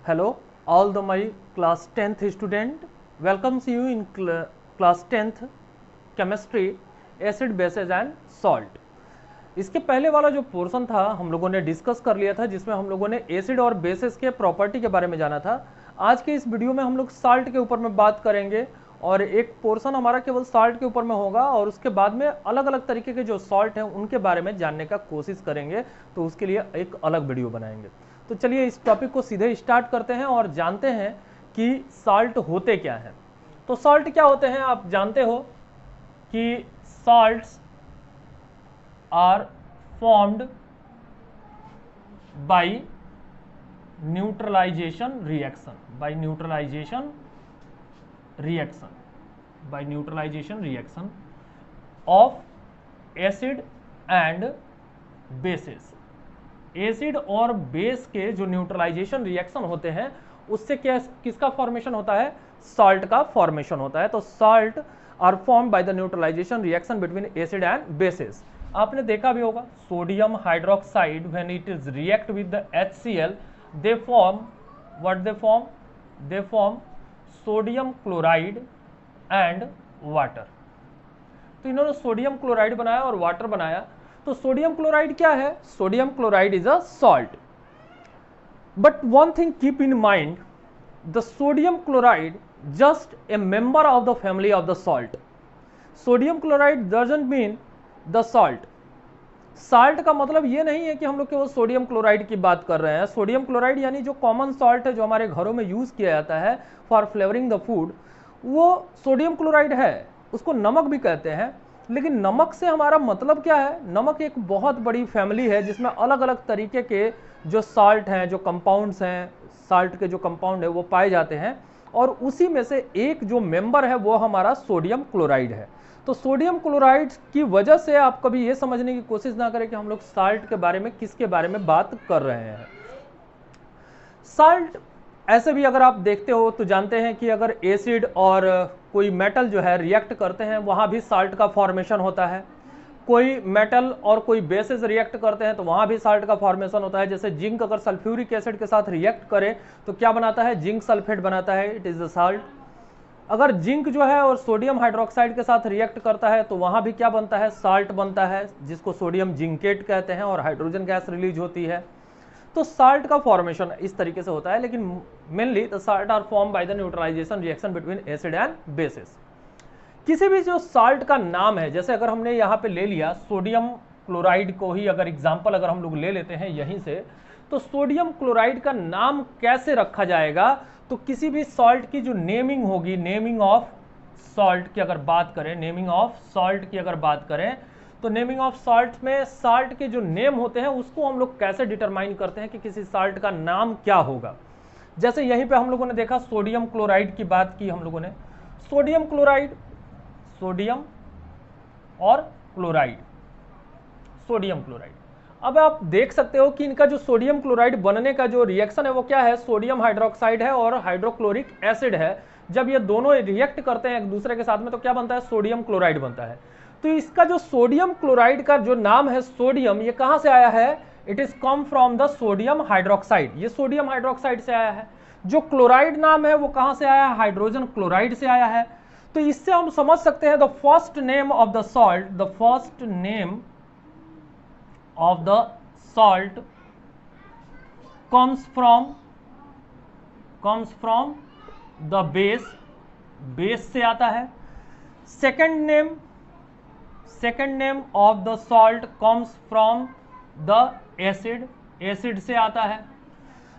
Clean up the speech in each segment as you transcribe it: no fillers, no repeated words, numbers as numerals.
Hello, all the my class 10th student. Welcomes you in class 10th chemistry, acid, bases and salt. इसके पहले वाला जो portion था हम लोगों ने डिस्कस कर लिया था, जिसमें हम लोगों ने एसिड और बेसिस के प्रॉपर्टी के बारे में जाना था। आज के इस वीडियो में हम लोग साल्ट के ऊपर में बात करेंगे और एक पोर्शन हमारा केवल साल्ट के ऊपर में होगा और उसके बाद में अलग अलग तरीके के जो सॉल्ट हैं उनके बारे में जानने का कोशिश करेंगे, तो उसके लिए एक अलग वीडियो बनाएंगे। तो चलिए इस टॉपिक को सीधे स्टार्ट करते हैं और जानते हैं कि साल्ट होते क्या हैं। तो साल्ट क्या होते हैं, आप जानते हो कि salts are formed by neutralisation reaction of acid and bases. Acid और बेस के जो न्यूट्रलाइजेशन रिएक्शन होते हैं उससे क्या किसका फॉर्मेशन होता है, सॉल्ट का फॉर्मेशन होता है। तो salt are formed by the neutralisation reaction between acid and bases. आपने देखा भी होगा sodium hydroxide when it is react with the HCl they form what they form sodium chloride and water. तो इन्होंने सोडियम क्लोराइड बनाया और water बनाया। तो सोडियम क्लोराइड क्या है, sodium chloride is a salt. But one thing keep in mind, the sodium chloride just a member of the family of the salt. Sodium chloride doesn't mean the salt. Salt का मतलब ये नहीं है कि हम लोग केवल सोडियम क्लोराइड की बात कर रहे हैं। सोडियम क्लोराइड यानी जो कॉमन सॉल्ट है जो हमारे घरों में यूज किया जाता है फॉर फ्लेवरिंग द फूड, वो सोडियम क्लोराइड है, उसको नमक भी कहते हैं। लेकिन नमक से हमारा मतलब क्या है, नमक एक बहुत बड़ी फैमिली है जिसमें अलग अलग तरीके के जो साल्ट हैं, जो कंपाउंड्स हैं, साल्ट के जो कंपाउंड है वो पाए जाते हैं और उसी में से एक जो मेंबर है वो हमारा सोडियम क्लोराइड है। तो सोडियम क्लोराइड की वजह से आप कभी ये समझने की कोशिश ना करें कि हम लोग साल्ट के बारे में किसके बारे में बात कर रहे हैं। साल्ट ऐसे भी अगर आप देखते हो तो जानते हैं कि अगर एसिड और कोई मेटल जो है रिएक्ट करते हैं वहां भी साल्ट का फॉर्मेशन होता है। कोई मेटल और कोई बेसिस रिएक्ट करते हैं तो वहां भी साल्ट का फॉर्मेशन होता है। जैसे जिंक अगर सल्फ्यूरिक एसिड के साथ रिएक्ट करे तो क्या बनाता है, जिंक सल्फेट बनाता है, इट इज अ साल्ट। अगर जिंक जो है और सोडियम हाइड्रोक्साइड के साथ रिएक्ट करता है तो वहां भी क्या बनता है, साल्ट बनता है, जिसको सोडियम जिंकेट कहते हैं और हाइड्रोजन गैस रिलीज होती है। तो साल्ट का फॉर्मेशन इस तरीके से होता है। लेकिन mainly the salt are form by the neutralisation reaction between acid and bases. किसी भी जो साल्ट का नाम है, जैसे अगर हमने यहाँ पे ले लिया सोडियम क्लोराइड को ही अगर एग्जाम्पल अगर हम लोग ले लेते हैं यहीं से, तो सोडियम क्लोराइड का नाम कैसे रखा जाएगा, तो किसी भी सॉल्ट की जो नेमिंग होगी, नेमिंग ऑफ सॉल्ट की अगर बात करें, नेमिंग ऑफ सॉल्ट की अगर बात करें तो नेमिंग ऑफ सॉल्ट में साल्ट के जो नेम होते हैं उसको हम लोग कैसे डिटरमाइन करते हैं कि किसी साल्ट का नाम क्या होगा। जैसे यहीं पे हम लोगों ने देखा सोडियम क्लोराइड की बात की हम लोगों ने, सोडियम क्लोराइड, सोडियम और क्लोराइड, सोडियम क्लोराइड। अब आप देख सकते हो कि इनका जो सोडियम क्लोराइड बनने का जो रिएक्शन है वो क्या है, सोडियम हाइड्रोक्साइड है और हाइड्रोक्लोरिक एसिड है। जब ये दोनों रिएक्ट करते हैं एक दूसरे के साथ में तो क्या बनता है, सोडियम क्लोराइड बनता है। तो इसका जो सोडियम क्लोराइड का जो नाम है सोडियम, ये कहां से आया है, it is come from the sodium hydroxide, ये सोडियम हाइड्रोक्साइड से आया है। जो क्लोराइड नाम है वो कहां से आया है, हाइड्रोजन क्लोराइड से आया है। तो इससे हम समझ सकते हैं the first name of the salt, the first name of the salt comes from the base से आता है। second name of the salt comes from the acid से आता है।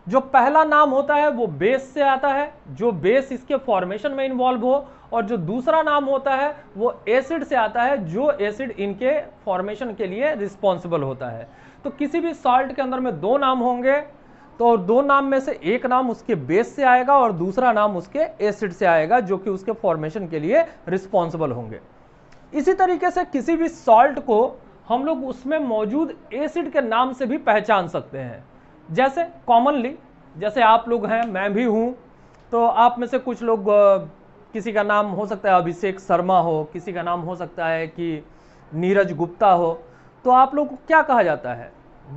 जो पहला नाम होता है वो बेस से आता है, जो बेस इसके फॉर्मेशन में इन्वॉल्व हो, और जो दूसरा नाम होता है वो एसिड से आता है, जो एसिड इनके फॉर्मेशन के लिए रिस्पॉन्सिबल होता है। तो किसी भी सॉल्ट के अंदर में दो नाम होंगे तो दो नाम में से एक नाम उसके बेस से आएगा और दूसरा नाम उसके एसिड से आएगा जो कि उसके फॉर्मेशन के लिए रिस्पॉन्सिबल होंगे। इसी तरीके से किसी भी सॉल्ट को हम लोग उसमें मौजूद एसिड के नाम से भी पहचान सकते हैं। जैसे कॉमनली, जैसे आप लोग हैं, मैं भी हूं, तो आप में से कुछ लोग किसी का नाम हो सकता है अभिषेक शर्मा हो, किसी का नाम हो सकता है कि नीरज गुप्ता हो, तो आप लोग को क्या कहा जाता है,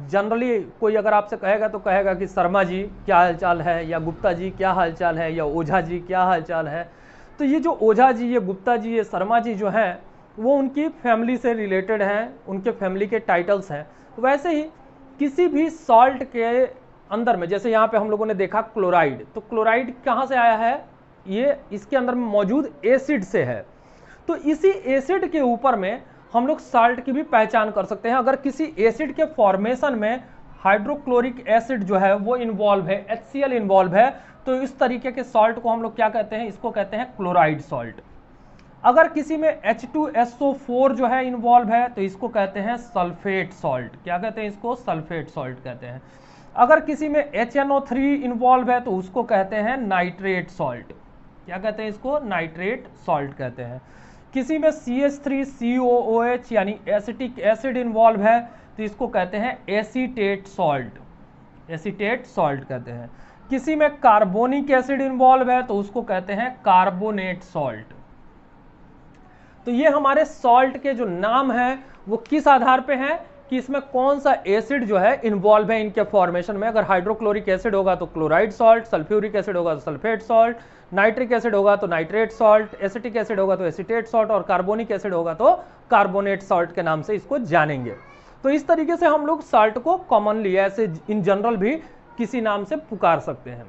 जनरली कोई अगर आपसे कहेगा तो कहेगा कि शर्मा जी क्या हालचाल है, या गुप्ता जी क्या हालचाल है, या ओझा जी क्या हालचाल है। तो ये जो ओझा जी, ये गुप्ता जी, ये शर्मा जी जो हैं वो उनकी फैमिली से रिलेटेड हैं, उनके फैमिली के टाइटल्स हैं। वैसे ही किसी भी सॉल्ट के अंदर में, जैसे यहाँ पे हम लोगों ने देखा क्लोराइड, तो क्लोराइड कहाँ से आया है, ये इसके अंदर में मौजूद एसिड से है। तो इसी एसिड के ऊपर में हम लोग साल्ट की भी पहचान कर सकते हैं। अगर किसी एसिड के फॉर्मेशन में हाइड्रोक्लोरिक एसिड जो है वो इन्वॉल्व है, HCl इन्वॉल्व है, तो इस तरीके के सॉल्ट को हम लोग क्या कहते हैं, इसको कहते हैं क्लोराइड सॉल्ट। अगर किसी में H2SO4 जो है इन्वॉल्व है तो इसको कहते हैं सल्फेट सॉल्ट। क्या कहते हैं इसको, सल्फेट सॉल्ट कहते हैं। अगर किसी में HNO3 इन्वॉल्व है तो उसको कहते हैं नाइट्रेट सॉल्ट। क्या कहते हैं इसको, नाइट्रेट सॉल्ट कहते हैं। किसी में CH3COOH यानी एसिटिक एसिड इन्वॉल्व है तो इसको कहते हैं एसीटेट सॉल्ट, एसीटेट सॉल्ट कहते हैं। किसी में कार्बोनिक एसिड इन्वॉल्व है तो उसको कहते हैं कार्बोनेट सॉल्ट। तो ये हमारे सॉल्ट के जो नाम हैं वो किस आधार पे हैं कि इसमें कौन सा एसिड जो है इन्वॉल्व है इनके फॉर्मेशन में। अगर हाइड्रोक्लोरिक एसिड होगा तो क्लोराइड सॉल्ट, सल्फ्यूरिक एसिड होगा तो सल्फेट सॉल्ट, नाइट्रिक एसिड होगा तो नाइट्रेट सॉल्ट, एसिटिक एसिड होगा तो एसीटेट सॉल्ट, और कार्बोनिक एसिड होगा तो कार्बोनेट सॉल्ट के नाम से इसको जानेंगे। तो इस तरीके से हम लोग सॉल्ट को कॉमनली ऐसे इन जनरल भी किसी नाम से पुकार सकते हैं।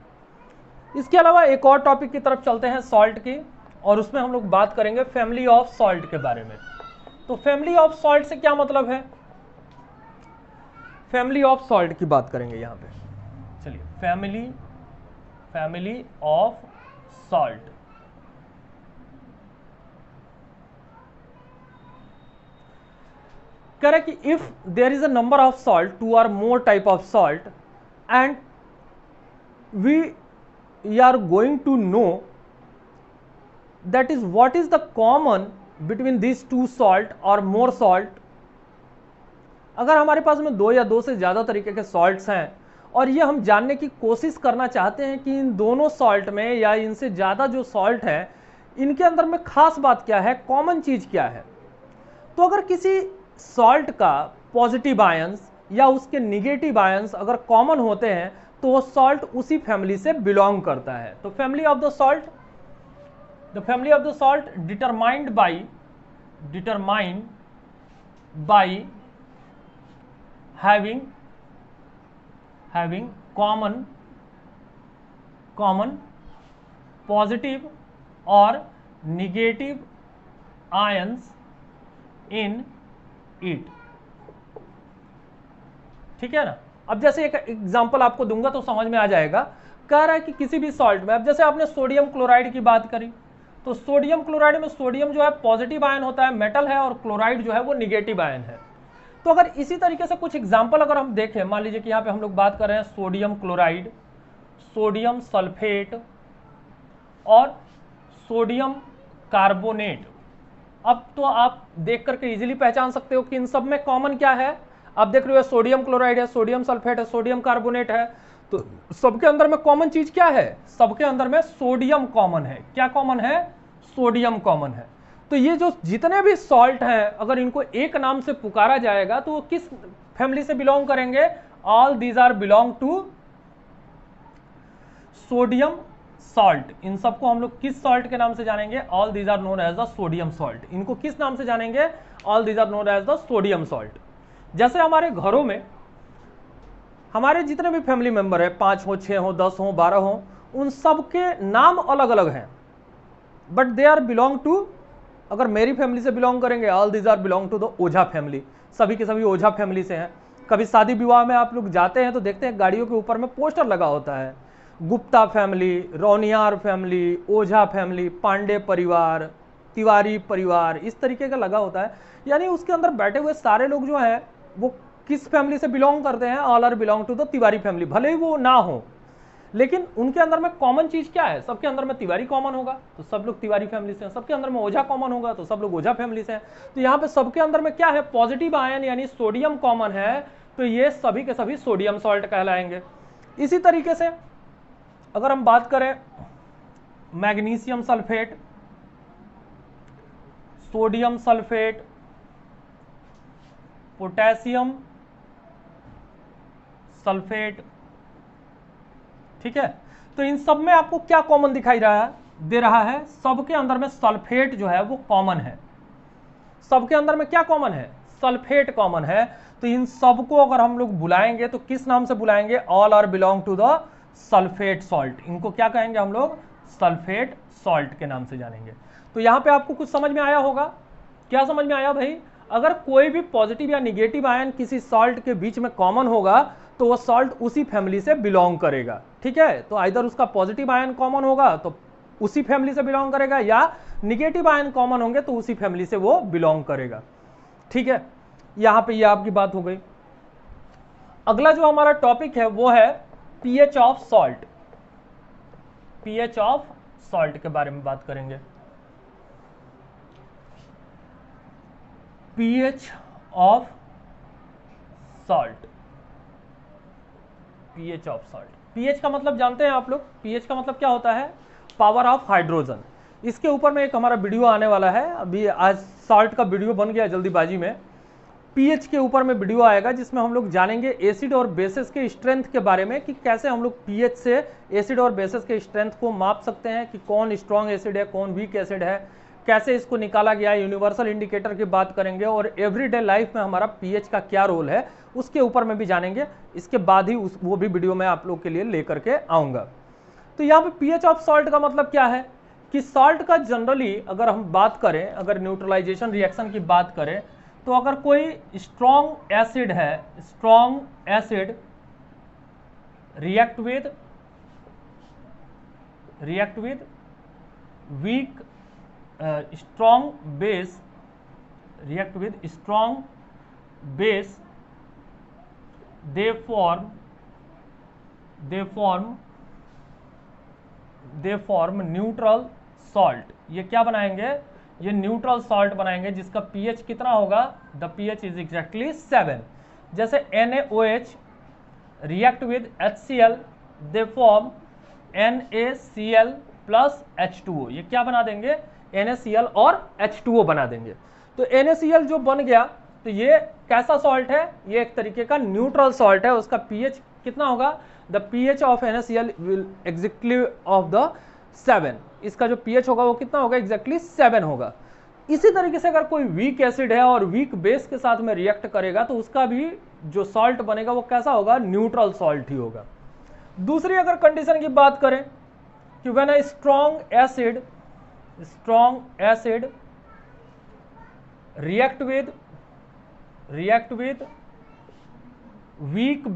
इसके अलावा एक और टॉपिक की तरफ चलते हैं सॉल्ट की, और उसमें हम लोग बात करेंगे फैमिली ऑफ सॉल्ट के बारे में। तो फैमिली ऑफ सॉल्ट से क्या मतलब है, फैमिली ऑफ सॉल्ट की बात करेंगे यहां पे। चलिए, फैमिली ऑफ सॉल्ट। कह रहा है कि if there is a number of salt, 2 or more type of salt, and we are going to know that is what is the common between these two salt or more salt। अगर हमारे पास में 2 या 2 से ज़्यादा तरीके के salts हैं और ये हम जानने की कोशिश करना चाहते हैं कि इन दोनों सॉल्ट में या इनसे ज़्यादा जो सॉल्ट है इनके अंदर में खास बात क्या है, कॉमन चीज़ क्या है। तो अगर किसी सॉल्ट का पॉजिटिव आयंस या उसके निगेटिव आयंस अगर कॉमन होते हैं तो वो सॉल्ट उसी फैमिली से बिलोंग करता है। तो family of the salt, the family of the salt determined by having common positive or negative ions in it। ठीक है ना। अब जैसे एक एग्जांपल आपको दूंगा तो समझ में आ जाएगा। कह रहा है कि किसी भी सॉल्ट में, अब जैसे आपने सोडियम क्लोराइड की बात करी, तो सोडियम क्लोराइड में सोडियम जो है पॉजिटिव आयन होता है, मेटल है, और क्लोराइड जो है वो निगेटिव आयन है। तो अगर इसी तरीके से कुछ एग्जांपल अगर हम देखें, मान लीजिए कि यहाँ पे हम लोग बात कर रहे हैं सोडियम क्लोराइड, सोडियम सल्फेट और सोडियम कार्बोनेट। अब तो आप देख करके इजीली पहचान सकते हो कि इन सब में कॉमन क्या है। आप देख रहे हो सोडियम क्लोराइड है, सोडियम सल्फेट है, सोडियम कार्बोनेट है, तो सबके अंदर में कॉमन चीज क्या है, सबके अंदर में सोडियम कॉमन है। क्या कॉमन है, सोडियम कॉमन है। तो ये जो जितने भी सॉल्ट हैं अगर इनको एक नाम से पुकारा जाएगा तो वो किस फैमिली से बिलोंग करेंगे, all these are belong to sodium salt. इन सबको हम लोग किस सॉल्ट के नाम से जानेंगे, all these are known as the sodium salt. इनको किस नाम से जानेंगे, all these are known as the sodium salt. जैसे हमारे घरों में हमारे जितने भी फैमिली मेंबर है, 5 हो, 6 हो, 10 हो, 12 हो, उन सब के नाम अलग अलग हैं, but they are belong to, अगर मेरी फैमिली से बिलोंग करेंगे all these are belong to the Ojha family. सभी के सभी ओझा फैमिली से हैं। कभी शादी विवाह में आप लोग जाते हैं तो देखते हैं गाड़ियों के ऊपर में पोस्टर लगा होता है, गुप्ता फैमिली, रौनियार फैमिली, ओझा फैमिली, पांडे परिवार, तिवारी परिवार, इस तरीके का लगा होता है। यानी उसके अंदर बैठे हुए सारे लोग जो हैं वो किस फैमिली से बिलोंग करते हैं, all are belong to the Tiwari family. भले ही वो ना हो लेकिन उनके अंदर में कॉमन चीज क्या है, सबके अंदर में तिवारी कॉमन होगा तो सब लोग तिवारी फैमिली से हैं, सबके अंदर में ओझा कॉमन होगा तो सब लोग ओझा फैमिली से हैं। तो यहाँ पे सबके अंदर में क्या है, पॉजिटिव आयन यानी सोडियम कॉमन है, तो ये सभी के सभी सोडियम सॉल्ट कहलाएंगे। इसी तरीके से अगर हम बात करें magnesium sulphate, sodium sulphate, potassium sulphate. ठीक है, तो इन सब में आपको क्या कॉमन दिखाई दे रहा है? सबके अंदर में सल्फेट जो है वो कॉमन है। सबके अंदर में क्या कॉमन है? सल्फेट कॉमन है। तो इन सबको अगर हम लोग बुलाएंगे तो किस नाम से बुलाएंगे? All are belong to the sulphate salt. इनको क्या कहेंगे हम लोग? सल्फेट सॉल्ट के नाम से जानेंगे। तो यहां पे आपको कुछ समझ में आया होगा। क्या समझ में आया भाई? अगर कोई भी पॉजिटिव या निगेटिव आयन किसी सॉल्ट के बीच में कॉमन होगा तो वो सॉल्ट उसी फैमिली से बिलोंग करेगा। ठीक है, तो आइदर उसका पॉजिटिव आयन कॉमन होगा तो उसी फैमिली से बिलोंग करेगा, या निगेटिव आयन कॉमन होंगे तो उसी फैमिली से वो बिलोंग करेगा। ठीक है, यहां पे ये आपकी बात हो गई। अगला जो हमारा टॉपिक है वो है pH of salt. PH of salt के बारे में बात करेंगे। PH of salt. PH of salt, pH का मतलब जानते हैं आप लोग? पीएच का मतलब क्या होता है? Power of hydrogen. इसके ऊपर में एक हमारा वीडियो आने वाला है, अभी आज सॉल्ट का वीडियो बन गया जल्दीबाजी में। पीएच के ऊपर में वीडियो आएगा जिसमें हम लोग जानेंगे एसिड और बेसिस के स्ट्रेंथ के बारे में, कि कैसे हम लोग पीएच से एसिड और बेसिस के स्ट्रेंथ को माप सकते हैं, कि कौन स्ट्रॉन्ग एसिड है, कौन वीक एसिड है, कैसे इसको निकाला गया। यूनिवर्सल इंडिकेटर की बात करेंगे और एवरीडे लाइफ में हमारा पीएच का क्या रोल है उसके ऊपर में भी जानेंगे। इसके बाद ही वो भी वीडियो मैं आप लोग के लिए लेकर के आऊंगा। तो यहाँ पे पीएच ऑफ सॉल्ट का मतलब क्या है? कि सॉल्ट का जनरली अगर हम बात करें, अगर न्यूट्रलाइजेशन रिएक्शन की बात करें, तो अगर कोई स्ट्रॉन्ग एसिड है, strong acid react with weak strong base, react with strong base, they form neutral salt. ये क्या बनाएंगे? ये न्यूट्रल सॉल्ट बनाएंगे जिसका पीएच कितना होगा? The pH is exactly 7। जैसे NaOH react with HCl, they form NaCl plus H2O। ये क्या बना देंगे? NaCl और H2O बना देंगे। तो NaCl जो बन गया तो ये कैसा सॉल्ट है? ये एक तरीके का न्यूट्रल सॉल्ट है। उसका पीएच कितना होगा? The pH of NaCl will exactly of the 7। इसका जो पीएच होगा वो कितना होगा? एग्जैक्टली 7 होगा। इसी तरीके से अगर कोई वीक एसिड है और वीक बेस के साथ में रिएक्ट करेगा तो उसका भी जो सॉल्ट बनेगा वो कैसा होगा? न्यूट्रल सॉल्ट ही होगा। दूसरी अगर कंडीशन की बात करें कि when a strong acid react with weak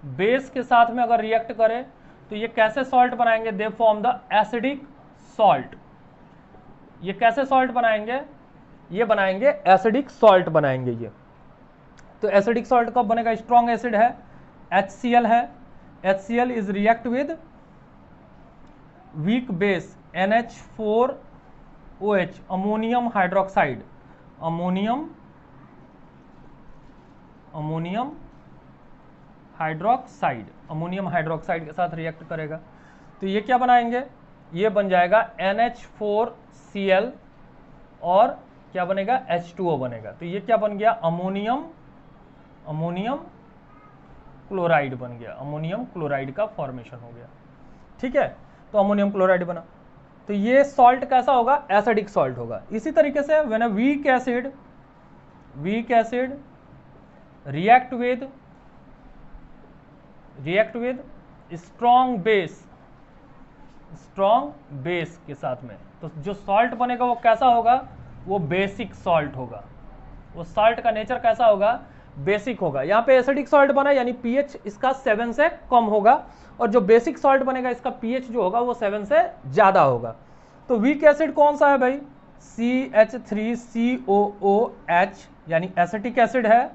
base के साथ में अगर रिएक्ट करे तो ये कैसे सॉल्ट बनाएंगे? They form the acidic salt. ये कैसे सॉल्ट बनाएंगे? ये बनाएंगे एसिडिक सॉल्ट बनाएंगे ये। तो एसिडिक सॉल्ट कब बनेगा? स्ट्रॉन्ग एसिड है, HCl है, HCl is react with weak base NH4OH, ammonium hydroxide, ammonium hydroxide के साथ रिएक्ट करेगा। तो ये क्या बनाएंगे? ये बन जाएगा NH4Cl और क्या बनेगा? H2O बनेगा। तो ये क्या बन गया? अमोनियम क्लोराइड बन गया। अमोनियम क्लोराइड का फॉर्मेशन हो गया। ठीक है, तो अमोनियम क्लोराइड बना। तो ये सॉल्ट कैसा होगा? एसिडिक सॉल्ट होगा। इसी तरीके से when a weak acid react with strong base के साथ में, तो जो सॉल्ट बनेगा वो कैसा होगा? वो बेसिक सॉल्ट होगा। वो सॉल्ट का नेचर कैसा होगा? बेसिक होगा। यहाँ पे एसिडिक सॉल्ट बना यानी पीएच इसका 7 से कम होगा, और जो बेसिक सॉल्ट बनेगा इसका पीएच जो होगा वो 7 से ज्यादा होगा। तो वीक एसिड कौन सा है भाई? CH3COOH यानी एसिटिक एसिड है।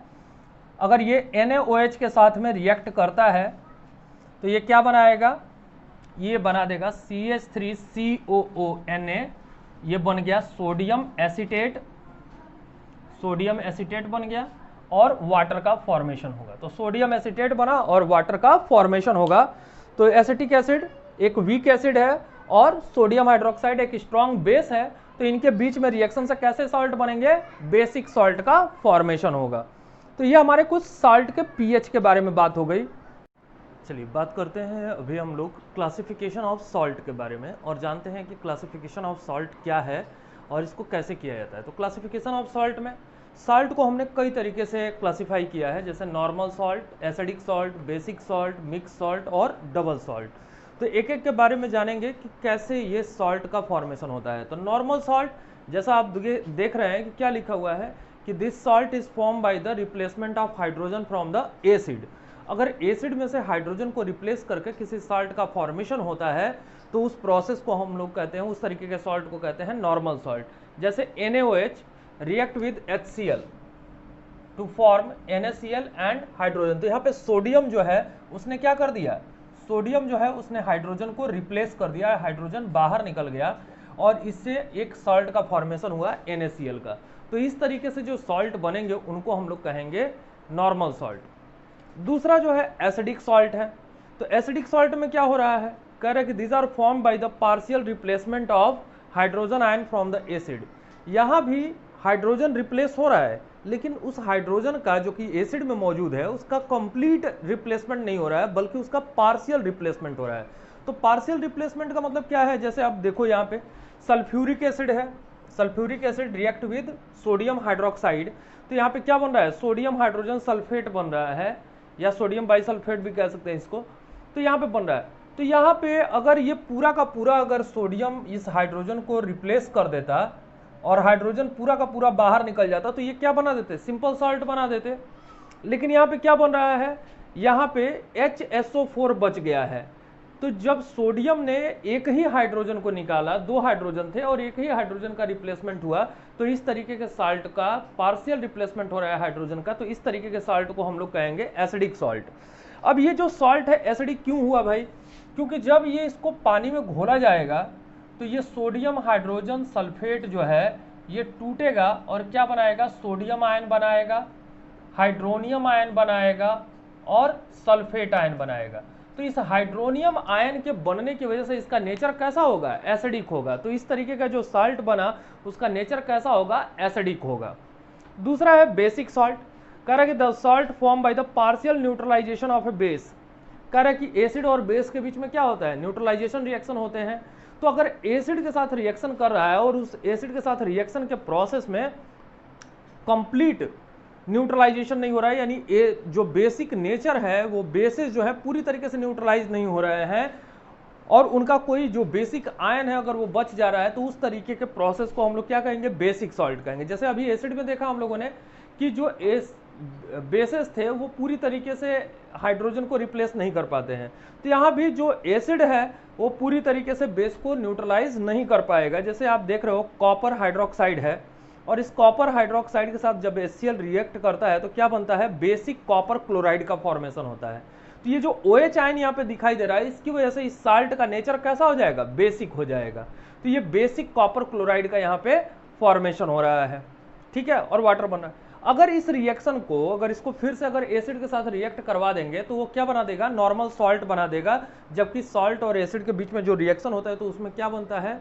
अगर ये NaOH के साथ में रिएक्ट करता है तो ये क्या बनाएगा? ये बना देगा CH3COONA। ये बन गया सोडियम एसीटेट बन गया और वाटर का फॉर्मेशन होगा। तो सोडियम एसीटेट बना और वाटर का फॉर्मेशन होगा। तो एसिटिक एसिड एक वीक एसिड है और सोडियम हाइड्रोक्साइड एक स्ट्रॉन्ग बेस है। तो इनके बीच में रिएक्शन से कैसे सॉल्ट बनेंगे? बेसिक सॉल्ट का फॉर्मेशन होगा। तो तो ये हमारे कुछ साल्ट के पीएच के बारे में बात हो गई। चलिए बात करते हैं अभी हम लोग क्लासिफिकेशन ऑफ सॉल्ट के बारे में और जानते हैं कि क्लासिफिकेशन ऑफ सॉल्ट क्या है और इसको कैसे किया जाता है। तो क्लासिफिकेशन ऑफ सॉल्ट में सॉल्ट को हमने कई तरीके से क्लासिफाई किया है, जैसे normal salt, acidic salt, basic salt, mix salt और डबल सॉल्ट। तो एक एक के बारे में जानेंगे कि कैसे ये सॉल्ट का फॉर्मेशन होता है। तो नॉर्मल सॉल्ट, जैसा आप देख रहे हैं कि क्या लिखा हुआ है कि this salt is form by the replacement of hydrogen from the acid. अगर एसिड में से हाइड्रोजन को रिप्लेस करके किसी सॉल्ट का फॉर्मेशन होता है तो उस प्रोसेस को हम लोग कहते हैं, उस तरीके के सॉल्ट को कहते हैं नॉर्मल सॉल्ट। जैसे NaOH react with HCl to form NaCl and hydrogen. तो यहाँ पे सोडियम जो है उसने क्या कर दिया, सोडियम जो है उसने हाइड्रोजन को रिप्लेस कर दिया, हाइड्रोजन बाहर निकल गया और इससे एक सॉल्ट का फॉर्मेशन हुआ NaCl का। तो इस तरीके से जो सॉल्ट बनेंगे उनको हम लोग कहेंगे नॉर्मल सॉल्ट। दूसरा जो है एसिडिक सॉल्ट है। तो एसिडिक सॉल्ट में क्या हो रहा है, कह रहे हैं कि these are form by the partial replacement of hydrogen ion from the acid. यहाँ भी हाइड्रोजन रिप्लेस हो रहा है, लेकिन उस हाइड्रोजन का जो कि एसिड में मौजूद है उसका कंप्लीट रिप्लेसमेंट नहीं हो रहा है, बल्कि उसका पार्शियल रिप्लेसमेंट हो रहा है। तो पार्शियल रिप्लेसमेंट का मतलब क्या है, जैसे आप देखो यहाँ पे सल्फ्यूरिक एसिड है, sulphuric acid react with sodium hydroxide. तो यहाँ पे क्या बन रहा है, सोडियम हाइड्रोजन सल्फेट बन रहा है, या सोडियम बाइसल्फेट भी कह सकते हैं इसको। तो यहाँ पे बन रहा है। तो यहाँ पे अगर ये पूरा का पूरा अगर सोडियम इस हाइड्रोजन को रिप्लेस कर देता और हाइड्रोजन पूरा का पूरा बाहर निकल जाता तो ये क्या बना देते, सिंपल सॉल्ट बना देते। लेकिन यहाँ पे क्या बन रहा है, यहाँ पे HSO4 बच गया है। तो जब सोडियम ने एक ही हाइड्रोजन को निकाला, दो हाइड्रोजन थे और एक ही हाइड्रोजन का रिप्लेसमेंट हुआ, तो इस तरीके के साल्ट का पार्शियल रिप्लेसमेंट हो रहा है हाइड्रोजन का, तो इस तरीके के साल्ट को हम लोग कहेंगे एसिडिक सॉल्ट। अब ये जो सॉल्ट है एसिडिक क्यों हुआ भाई, क्योंकि जब ये इसको पानी में घोला जाएगा तो ये सोडियम हाइड्रोजन सल्फेट जो है ये टूटेगा और क्या बनाएगा, सोडियम आयन बनाएगा, हाइड्रोनियम आयन बनाएगा और सल्फेट आयन बनाएगा। तो इस हाइड्रोनियम आयन के बनने की वजह से इसका नेचर कैसा होगा, एसिडिक होगा। तो इस तरीके का जो सॉल्ट बना उसका नेचर कैसा होगा, एसिडिक होगा। दूसरा है बेसिक सॉल्ट। कह रहा है कि the salt form by the partial neutralisation of a base. कह रहा है कि एसिड और बेस के बीच में क्या होता है, न्यूट्रलाइजेशन रिएक्शन होते हैं। तो अगर एसिड के साथ रिएक्शन कर रहा है और उस एसिड के साथ रिएक्शन के प्रोसेस में कंप्लीट न्यूट्रलाइजेशन नहीं हो रहा है, यानी जो बेसिक नेचर है वो बेसिस जो है पूरी तरीके से न्यूट्रलाइज नहीं हो रहे हैं और उनका कोई जो बेसिक आयन है अगर वो बच जा रहा है, तो उस तरीके के प्रोसेस को हम लोग क्या कहेंगे, बेसिक सॉल्ट कहेंगे। जैसे अभी एसिड में देखा हम लोगों ने कि जो बेसिस थे वो पूरी तरीके से हाइड्रोजन को रिप्लेस नहीं कर पाते हैं। तो यहाँ भी जो एसिड है वो पूरी तरीके से बेस को न्यूट्रलाइज नहीं कर पाएगा। जैसे आप देख रहे हो कॉपर हाइड्रोक्साइड है और इस कॉपर हाइड्रोक्साइड के साथ जब HCl रिएक्ट करता है तो क्या बनता है, बेसिक कॉपर क्लोराइड का फॉर्मेशन होता है। तो ये जो OH आयन यहाँ पे दिखाई दे रहा है इसकी वजह से इस साल्ट का नेचर कैसा हो जाएगा, बेसिक हो जाएगा। तो ये बेसिक कॉपर क्लोराइड का यहाँ पे फॉर्मेशन हो रहा है, ठीक है, और वाटर बन रहा है। अगर इस रिएक्शन को अगर इसको फिर से अगर एसिड के साथ रिएक्ट करवा देंगे तो वो क्या बना देगा, नॉर्मल सॉल्ट बना देगा। जबकि सॉल्ट और एसिड के बीच में जो रिएक्शन होता है तो उसमें क्या बनता है,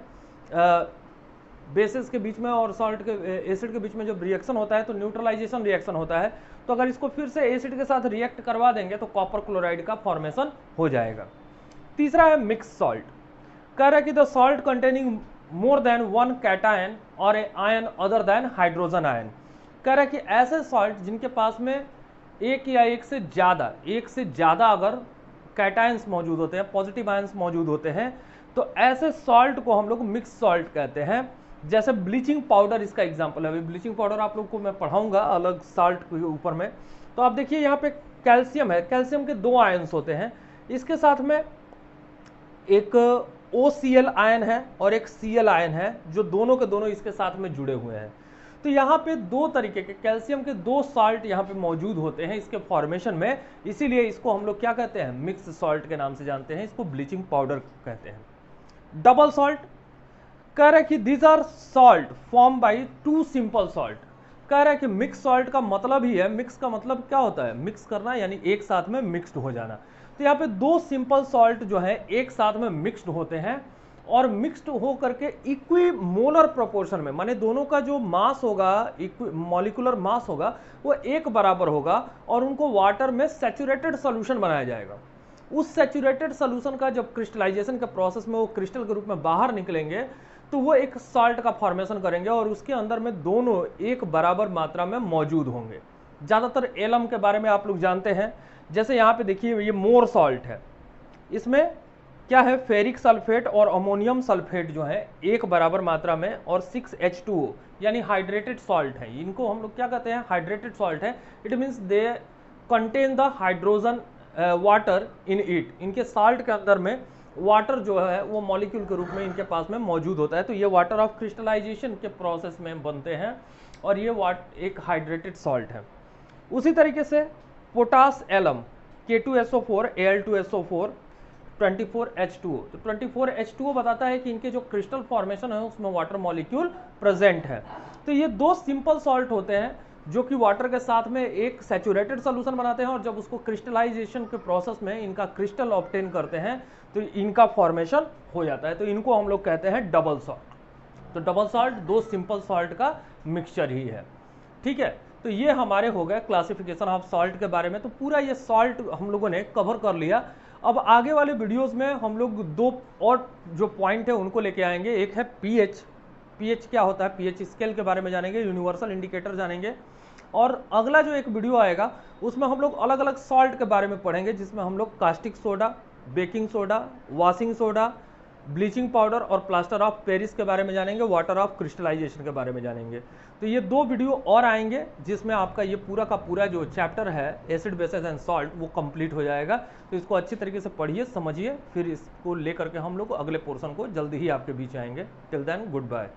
बेसिस के बीच में और सॉल्ट के एसिड के बीच में जब रिएक्शन होता है तो न्यूट्रलाइजेशन रिएक्शन होता है। तो अगर इसको फिर से एसिड के साथ रिएक्ट करवा देंगे तो कॉपर क्लोराइड का फॉर्मेशन हो जाएगा। तीसरा है मिक्स सॉल्ट। कह रहा है कि the salt containing more than one cation और anion other than hydrogen ion. कह रहा है कि ऐसे सॉल्ट जिनके पास में एक या एक से ज़्यादा अगर कैटायंस मौजूद होते हैं, पॉजिटिव आयंस मौजूद होते हैं, तो ऐसे सॉल्ट को हम लोग मिक्स सॉल्ट कहते हैं। जैसे ब्लीचिंग पाउडर इसका एग्जांपल है। अभी ब्लीचिंग पाउडर आप लोग को मैं पढ़ाऊंगा अलग सॉल्ट के ऊपर में। तो आप देखिए यहाँ पे कैल्शियम है, कैल्शियम के दो आयंस होते हैं, इसके साथ में एक OCl आयन है और एक Cl आयन है जो दोनों के दोनों इसके साथ में जुड़े हुए हैं। तो यहाँ पे दो तरीके के कैल्शियम के दो सॉल्ट यहाँ पे मौजूद होते हैं इसके फॉर्मेशन में, इसीलिए इसको हम लोग क्या कहते हैं, मिक्स सॉल्ट के नाम से जानते हैं, इसको ब्लीचिंग पाउडर कहते हैं। Double salt. कह रहा है कि these are salt form by two simple salt. कह रहा है कि मिक्स सॉल्ट का मतलब ही है, मिक्स का मतलब क्या होता है, मिक्स करना, यानी एक साथ में मिक्स्ड हो जाना। तो यहाँ पे दो सिंपल सॉल्ट जो है एक साथ में मिक्स्ड होते हैं और मिक्स्ड हो करके इक्विमोलर प्रोपोर्शन में, माने दोनों का जो मास होगा, मॉलिक्यूलर मास होगा, वो एक बराबर होगा और उनको वाटर में सैचुरेटेड सॉल्यूशन बनाया जाएगा। उस सैचुरेटेड सॉल्यूशन का जब क्रिस्टलाइजेशन के प्रोसेस में वो क्रिस्टल के रूप में बाहर निकलेंगे तो वो एक सॉल्ट का फॉर्मेशन करेंगे और उसके अंदर में दोनों एक बराबर मात्रा में मौजूद होंगे। ज़्यादातर एलम के बारे में आप लोग जानते हैं, जैसे यहाँ पे देखिए ये मोर सॉल्ट है, इसमें क्या है, फेरिक सल्फेट और अमोनियम सल्फेट जो है एक बराबर मात्रा में और 6H2O यानी हाइड्रेटेड सॉल्ट है। इनको हम लोग क्या कहते हैं, हाइड्रेटेड सॉल्ट है। It means they contain the hydrogen water in it. इनके साल्ट के अंदर में वाटर जो है वो मॉलिक्यूल के रूप में इनके पास में मौजूद होता है। तो ये वाटर ऑफ क्रिस्टलाइजेशन के प्रोसेस में बनते हैं और ये एक हाइड्रेटेड सॉल्ट है। उसी तरीके से potash alum K2SO4 Al2SO4 24H2O। तो 24H2O बताता है कि इनके जो क्रिस्टल फॉर्मेशन है उसमें वाटर मॉलिक्यूल प्रेजेंट है। तो ये दो सिंपल सॉल्ट होते हैं जो कि वाटर के साथ में एक सैचुरेटेड सॉल्यूशन बनाते हैं और जब उसको क्रिस्टलाइजेशन के प्रोसेस में इनका क्रिस्टल ऑब्टेन करते हैं तो इनका फॉर्मेशन हो जाता है। तो इनको हम लोग कहते हैं डबल सॉल्ट। तो डबल सॉल्ट दो सिंपल सॉल्ट का मिक्सचर ही है, ठीक है। तो ये हमारे हो गए क्लासिफिकेशन ऑफ सॉल्ट के बारे में। तो पूरा ये सॉल्ट हम लोगों ने कवर कर लिया। अब आगे वाले वीडियोस में हम लोग दो और जो पॉइंट है उनको लेके आएंगे। एक है पीएच, पीएच क्या होता है, पीएच स्केल के बारे में जानेंगे, यूनिवर्सल इंडिकेटर जानेंगे। और अगला जो एक वीडियो आएगा उसमें हम लोग अलग अलग सॉल्ट के बारे में पढ़ेंगे, जिसमें हम लोग caustic soda, baking soda, washing soda, bleaching powder और प्लास्टर ऑफ पेरिस के बारे में जानेंगे, वाटर ऑफ क्रिस्टलाइजेशन के बारे में जानेंगे। तो ये दो वीडियो और आएंगे जिसमें आपका ये पूरा का पूरा जो चैप्टर है एसिड बेसेस एंड सॉल्ट वो कंप्लीट हो जाएगा। तो इसको अच्छी तरीके से पढ़िए, समझिए, फिर इसको लेकर के हम लोग अगले पोर्शन को जल्दी ही आपके बीच आएंगे। Till then good bye.